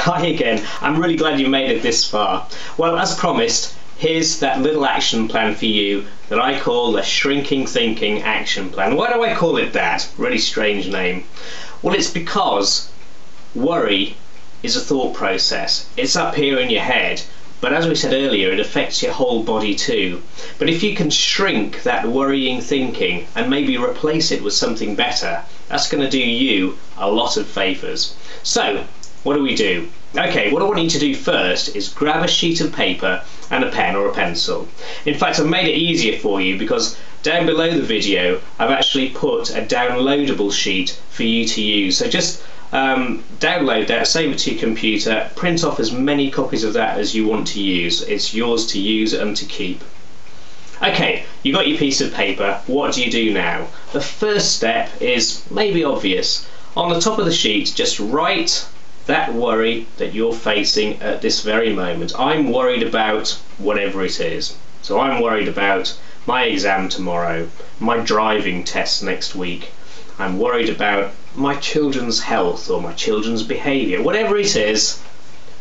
Hi again. I'm really glad you made it this far. Well, as promised, here's that little action plan for you that I call the Shrinking Thinking Action Plan. Why do I call it that? Really strange name. Well, it's because worry is a thought process. It's up here in your head, but as we said earlier, it affects your whole body too. But if you can shrink that worrying thinking and maybe replace it with something better, that's going to do you a lot of favours. So, what do we do? Okay, what I want you to do first is grab a sheet of paper and a pen or a pencil. In fact, I've made it easier for you because down below the video I've actually put a downloadable sheet for you to use. So just download that, save it to your computer, print off as many copies of that as you want to use. It's yours to use and to keep. Okay, you got your piece of paper. What do you do now? The first step is maybe obvious. On the top of the sheet, just write that worry that you're facing at this very moment. I'm worried about whatever it is. So I'm worried about my exam tomorrow, my driving test next week. I'm worried about my children's health or my children's behaviour. Whatever it is,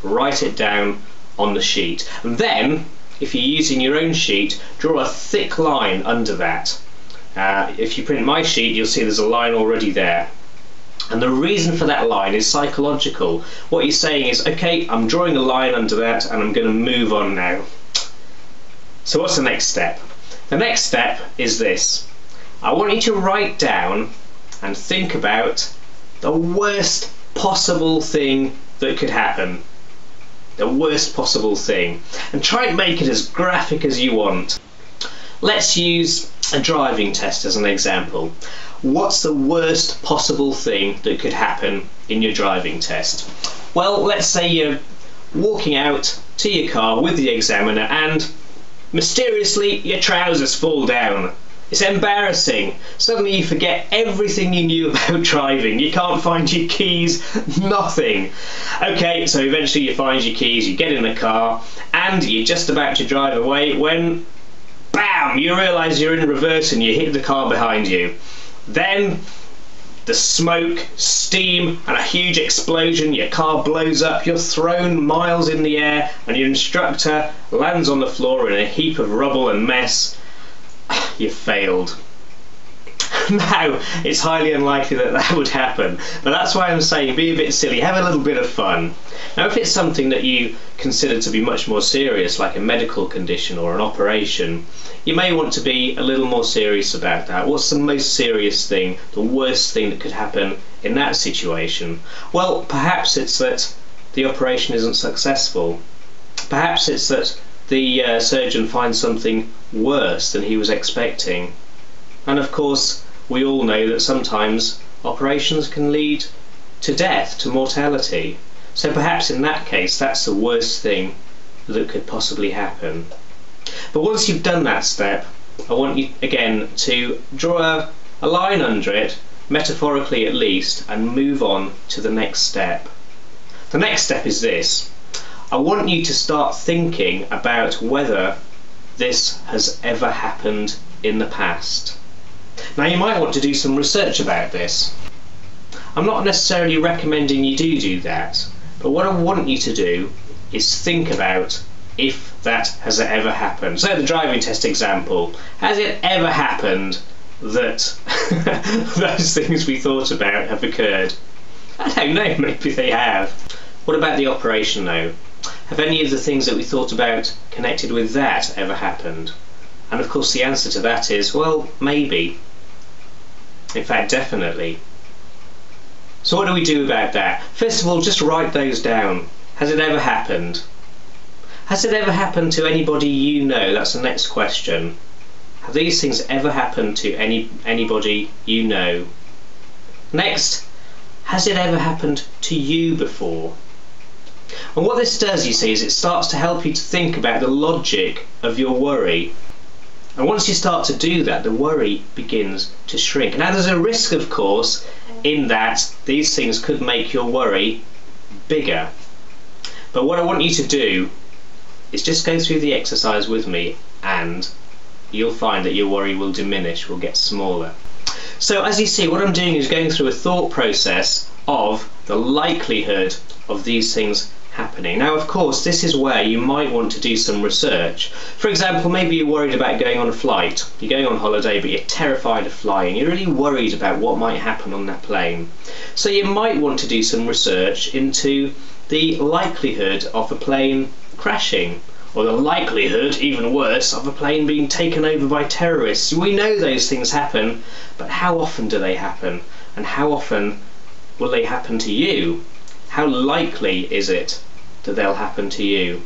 write it down on the sheet. And then, if you're using your own sheet, draw a thick line under that. If you print my sheet, you'll see there's a line already there. And the reason for that line is psychological. What you're saying is, okay, I'm drawing a line under that and I'm going to move on now. So what's the next step? The next step is this. I want you to write down and think about the worst possible thing that could happen. The worst possible thing. And try and make it as graphic as you want. Let's use a driving test as an example. What's the worst possible thing that could happen in your driving test? Well, let's say you're walking out to your car with the examiner and mysteriously your trousers fall down. It's embarrassing. Suddenly you forget everything you knew about driving. You can't find your keys, nothing. Okay, so eventually you find your keys, you get in the car and you're just about to drive away when, bam, you realise you're in reverse and you hit the car behind you. Then the smoke, steam and a huge explosion, your car blows up, you're thrown miles in the air and your instructor lands on the floor in a heap of rubble and mess. You failed. Now, it's highly unlikely that that would happen, but that's why I'm saying be a bit silly, have a little bit of fun. Now, if it's something that you consider to be much more serious, like a medical condition or an operation, you may want to be a little more serious about that. What's the most serious thing, the worst thing that could happen in that situation? Well, perhaps it's that the operation isn't successful. Perhaps it's that the surgeon finds something worse than he was expecting. And of course, we all know that sometimes operations can lead to death, to mortality. So perhaps in that case, that's the worst thing that could possibly happen. But once you've done that step, I want you again to draw a line under it, metaphorically at least, and move on to the next step. The next step is this. I want you to start thinking about whether this has ever happened in the past. Now, you might want to do some research about this. I'm not necessarily recommending you do that, but what I want you to do is think about if that has ever happened. So the driving test example, has it ever happened that those things we thought about have occurred? I don't know, maybe they have. What about the operation though? Have any of the things that we thought about connected with that ever happened? And of course the answer to that is, well, maybe. In fact, definitely. So what do we do about that? First of all, just write those down. Has it ever happened? Has it ever happened to anybody you know? That's the next question. Have these things ever happened to anybody you know? Next, has it ever happened to you before? And what this does, you see, is it starts to help you to think about the logic of your worry. And once you start to do that, the worry begins to shrink. Now there's a risk, of course, in that these things could make your worry bigger. But what I want you to do is just go through the exercise with me and you'll find that your worry will diminish, will get smaller. So as you see, what I'm doing is going through a thought process of the likelihood of these things happening. Now, of course, this is where you might want to do some research. For example, maybe you're worried about going on a flight. You're going on holiday, but you're terrified of flying. You're really worried about what might happen on that plane. So you might want to do some research into the likelihood of a plane crashing, or the likelihood, even worse, of a plane being taken over by terrorists. We know those things happen, but how often do they happen? And how often will they happen to you? How likely is it that they'll happen to you?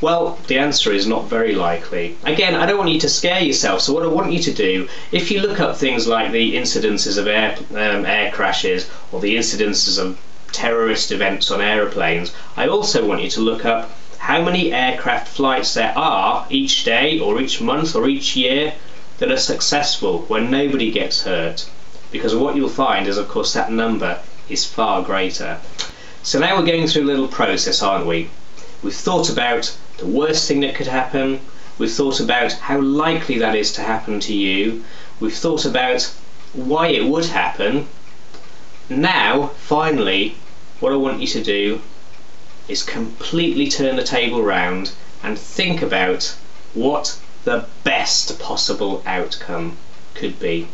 Well, the answer is not very likely. Again, I don't want you to scare yourself, so what I want you to do, if you look up things like the incidences of air crashes, or the incidences of terrorist events on aeroplanes, I also want you to look up how many aircraft flights there are each day, or each month, or each year that are successful, when nobody gets hurt. Because what you'll find is, of course, that number is far greater. So now we're going through a little process, aren't we? We've thought about the worst thing that could happen. We've thought about how likely that is to happen to you. We've thought about why it would happen. Now, finally, what I want you to do is completely turn the table round and think about what the best possible outcome could be.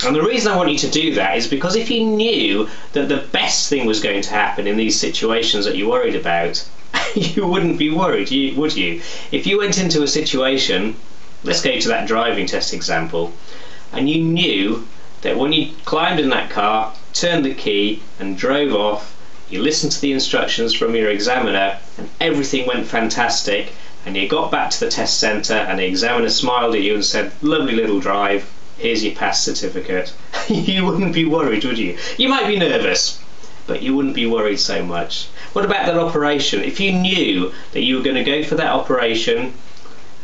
And the reason I want you to do that is because if you knew that the best thing was going to happen in these situations that you're worried about, you wouldn't be worried, would you? If you went into a situation, let's go to that driving test example, and you knew that when you climbed in that car, turned the key and drove off, you listened to the instructions from your examiner and everything went fantastic, and you got back to the test centre and the examiner smiled at you and said, "Lovely little drive, here's your pass certificate." You wouldn't be worried, would you? You might be nervous, but you wouldn't be worried so much. What about that operation? If you knew that you were going to go for that operation,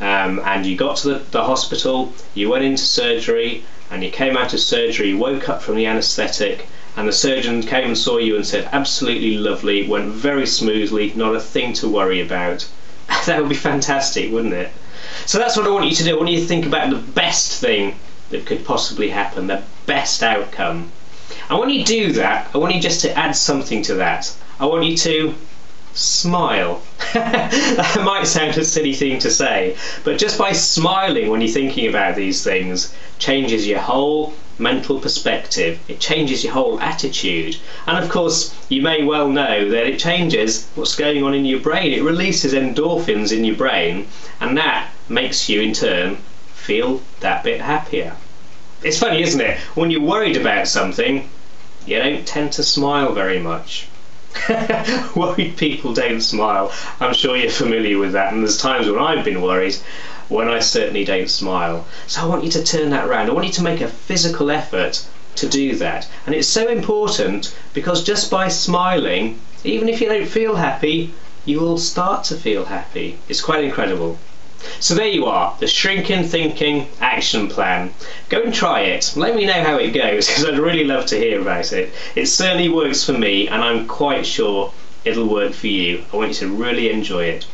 and you got to the hospital, you went into surgery, and you came out of surgery, you woke up from the anaesthetic, and the surgeon came and saw you and said, "Absolutely lovely, went very smoothly, not a thing to worry about." That would be fantastic, wouldn't it? So that's what I want you to do. I want you to think about the best thing that could possibly happen, the best outcome. And when you do that, I want you just to add something to that. I want you to smile. That might sound a silly thing to say, but just by smiling when you're thinking about these things changes your whole mental perspective. It changes your whole attitude. And of course, you may well know that it changes what's going on in your brain. It releases endorphins in your brain, and that makes you in turn feel that bit happier. It's funny, isn't it? When you're worried about something, you don't tend to smile very much. Worried people don't smile. I'm sure you're familiar with that, and there's times when I've been worried when I certainly don't smile. So I want you to turn that around. I want you to make a physical effort to do that. And it's so important because just by smiling, even if you don't feel happy, you will start to feel happy. It's quite incredible. So there you are, the Shrinking Thinking Action Plan. Go and try it. Let me know how it goes, because I'd really love to hear about it. It certainly works for me, and I'm quite sure it'll work for you. I want you to really enjoy it.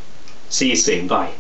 See you soon. Bye.